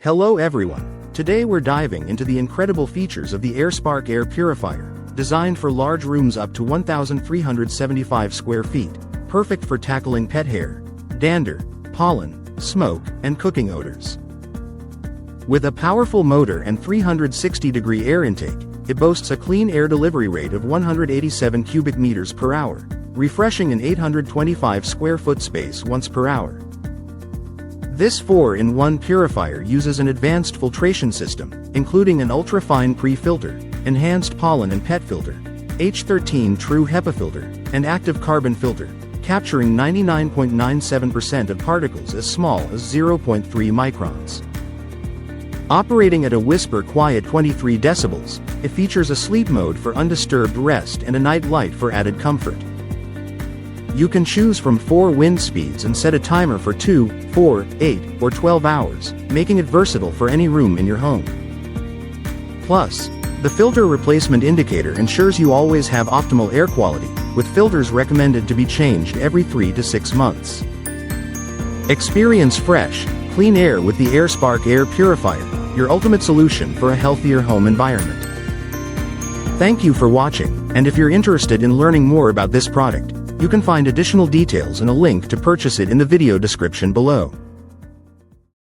Hello everyone. Today we're diving into the incredible features of the Airspark Air Purifier, designed for large rooms up to 1,375 square feet, perfect for tackling pet hair, dander, pollen, smoke, and cooking odors. With a powerful motor and 360-degree air intake, it boasts a clean air delivery rate of 187 cubic meters per hour, refreshing an 825 square foot space once per hour. This 4-in-1 purifier uses an advanced filtration system, including an ultra-fine pre-filter, enhanced pollen and pet filter, H13 True HEPA filter, and active carbon filter, capturing 99.97% of particles as small as 0.3 microns. Operating at a whisper-quiet 23 decibels, it features a sleep mode for undisturbed rest and a night light for added comfort. You can choose from 4 wind speeds and set a timer for 2, 4, 8, or 12 hours, making it versatile for any room in your home. Plus, the filter replacement indicator ensures you always have optimal air quality, with filters recommended to be changed every 3 to 6 months. Experience fresh, clean air with the Airspark Air Purifier, your ultimate solution for a healthier home environment. Thank you for watching, and if you're interested in learning more about this product, you can find additional details and a link to purchase it in the video description below.